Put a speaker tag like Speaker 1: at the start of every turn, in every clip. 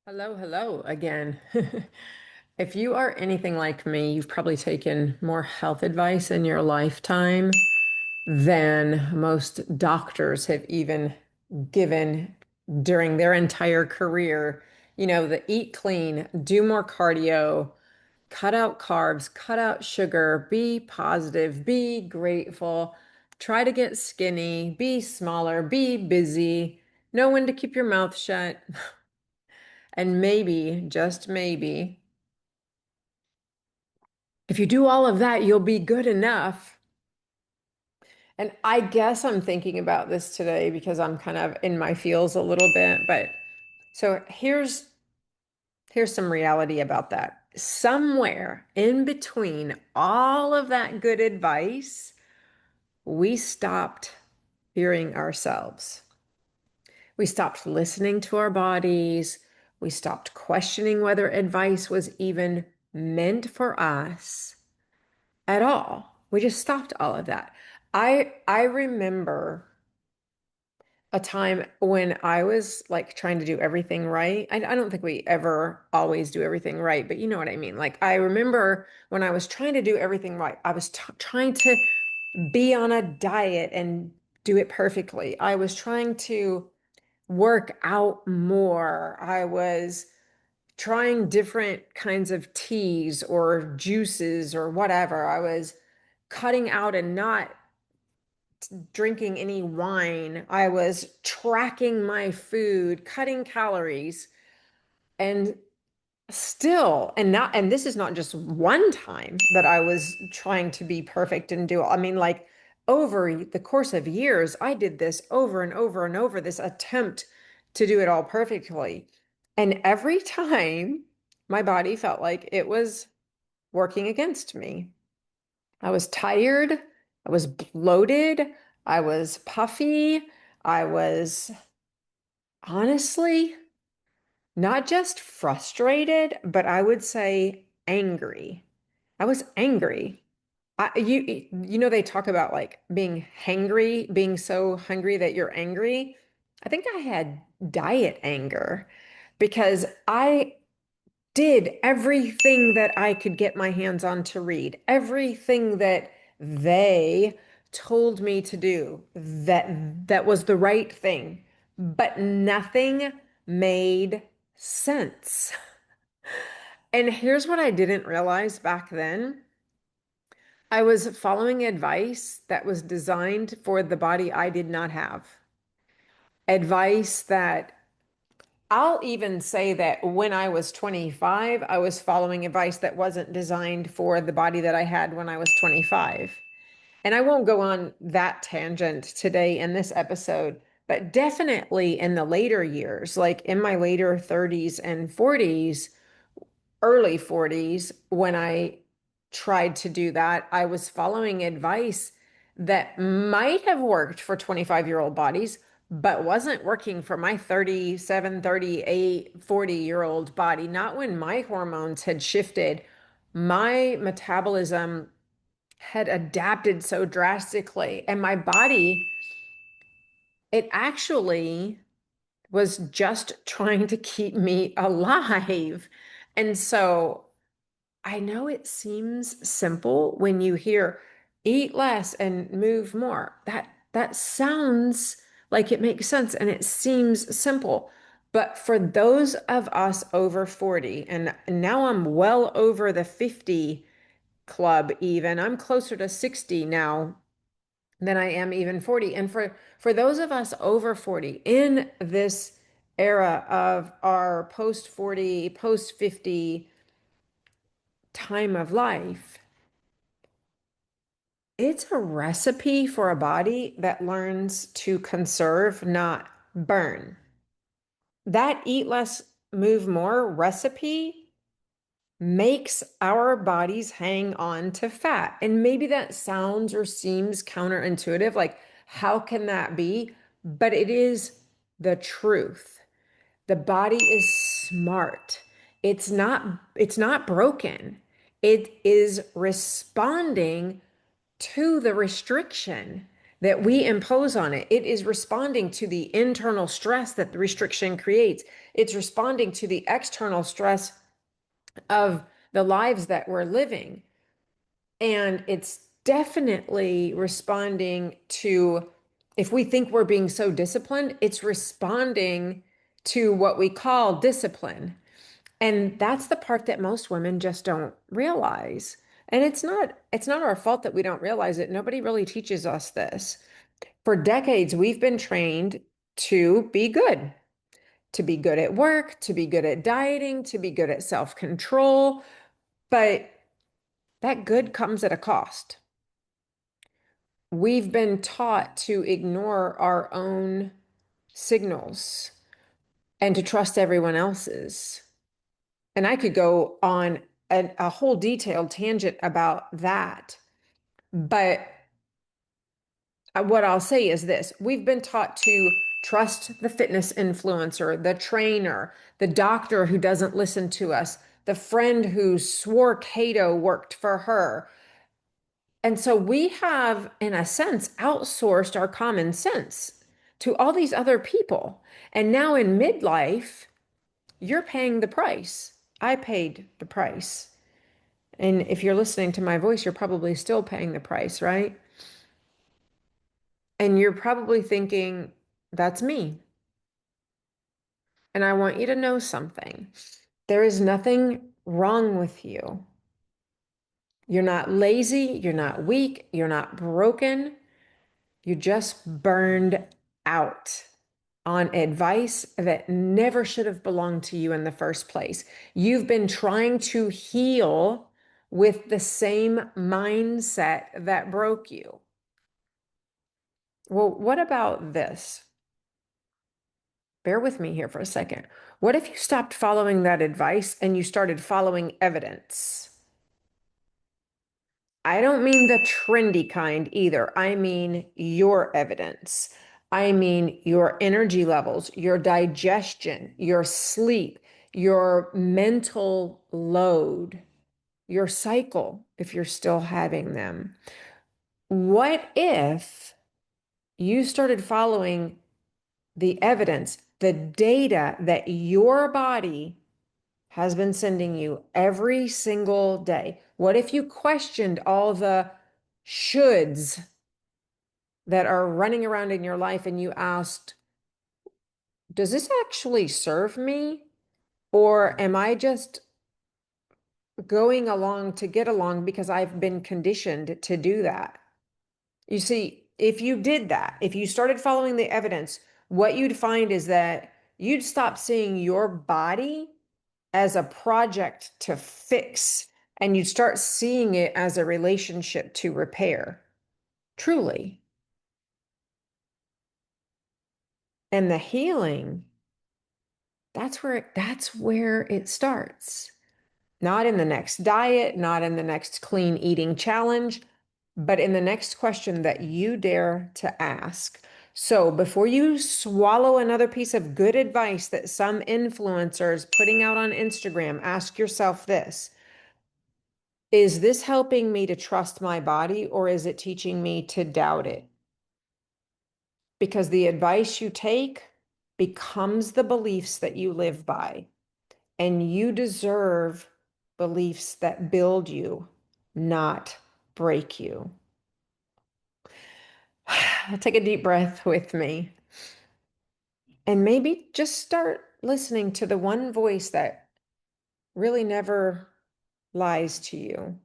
Speaker 1: Hello, hello again. If you are anything like me, you've probably taken more health advice in your lifetime than most doctors have even given during their entire career. You know, the eat clean, do more cardio, cut out carbs, cut out sugar, be positive, be grateful, try to get skinny, be smaller, be busy, know when to keep your mouth shut. And maybe, just maybe, if you do all of that, you'll be good enough. And I guess I'm thinking about this today because I'm kind of in my feels a little bit. But so here's some reality about that. Somewhere in between all of that good advice, we stopped hearing ourselves. We stopped listening to our bodies. We stopped questioning whether advice was even meant for us at all. We just stopped all of that. I remember a time when I was like trying to do everything right. I don't think we ever always do everything right, but you know what I mean. Like I remember when I was trying to do everything right, I was trying to be on a diet and do it perfectly. I was trying to work out more. I was trying different kinds of teas or juices or whatever. I was cutting out and not drinking any wine. I was tracking my food, cutting calories, and still, and this is not just one time that I was trying to be perfect and do, I mean, like over the course of years, I did this over and over and over, this attempt to do it all perfectly. And every time my body felt like it was working against me. I was tired. I was bloated. I was puffy. I was honestly not just frustrated, but I would say angry. I was angry. You know, they talk about like being hangry, being so hungry that you're angry. I think I had diet anger because I did everything that I could get my hands on to read, everything that they told me to do that was the right thing, but nothing made sense. And here's what I didn't realize back then. I was following advice that was designed for the body I did not have. Advice that I'll even say that when I was 25, I was following advice that wasn't designed for the body that I had when I was 25. And I won't go on that tangent today in this episode, but definitely in the later years, like in my later 30s and 40s, early 40s, when I tried to do that, I was following advice that might have worked for 25-year-old bodies, but wasn't working for my 37, 38, 40-year-old body. Not when my hormones had shifted. My metabolism had adapted so drastically, and my body, it actually was just trying to keep me alive. And so I know it seems simple when you hear eat less and move more. That sounds like it makes sense and it seems simple. But for those of us over 40, and now I'm well over the 50 club even, I'm closer to 60 now than I am even 40. And for those of us over 40 in this era of our post 40, post 50 time of life, it's a recipe for a body that learns to conserve, not burn. That eat less, move more recipe makes our bodies hang on to fat. And maybe that sounds or seems counterintuitive. Like, how can that be? But it is the truth. The body is smart. It's not broken. It is responding to the restriction. that we impose on it. It is responding to the internal stress that the restriction creates. It's responding to the external stress of the lives that we're living. And it's definitely responding to, if we think we're being so disciplined, it's responding to what we call discipline. And that's the part that most women just don't realize. And it's not our fault that we don't realize it. Nobody really teaches us this. For decades, we've been trained to be good, to be good at work, to be good at dieting, to be good at self-control. But that good comes at a cost. We've been taught to ignore our own signals and to trust everyone else's. And I could go on a whole detailed tangent about that. But what I'll say is this: we've been taught to trust the fitness influencer, the trainer, the doctor who doesn't listen to us, the friend who swore keto worked for her. And so we have, in a sense, outsourced our common sense to all these other people. And now in midlife, you're paying the price. I paid the price. And if you're listening to my voice, you're probably still paying the price, right? And you're probably thinking, that's me. And I want you to know something. There is nothing wrong with you. You're not lazy. You're not weak. You're not broken. You just burned out on advice that never should have belonged to you in the first place. You've been trying to heal with the same mindset that broke you. Well, what about this? Bear with me here for a second. What if you stopped following that advice and you started following evidence? I don't mean the trendy kind either. I mean your evidence. I mean your energy levels, your digestion, your sleep, your mental load, your cycle, if you're still having them. What if you started following the evidence, the data that your body has been sending you every single day? What if you questioned all the shoulds that are running around in your life and you asked, does this actually serve me? Or am I just going along to get along because I've been conditioned to do that? You see, if you did that, if you started following the evidence, what you'd find is that you'd stop seeing your body as a project to fix, and you'd start seeing it as a relationship to repair, truly. And the healing, that's where it starts. Not in the next diet, not in the next clean eating challenge, but in the next question that you dare to ask. So before you swallow another piece of good advice that some influencer is putting out on Instagram, ask yourself this: is this helping me to trust my body, or is it teaching me to doubt it? Because the advice you take becomes the beliefs that you live by, and you deserve beliefs that build you, not break you. Take a deep breath with me and maybe just start listening to the one voice that really never lies to you,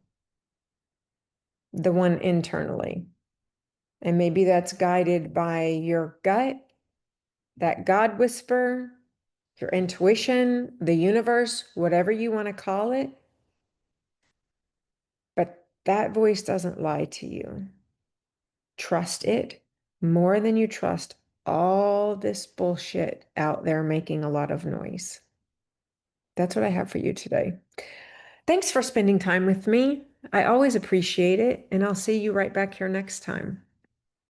Speaker 1: the one internally. And maybe that's guided by your gut, that God whisper, your intuition, the universe, whatever you want to call it. But that voice doesn't lie to you. Trust it more than you trust all this bullshit out there making a lot of noise. That's what I have for you today. Thanks for spending time with me. I always appreciate it, and I'll see you right back here next time.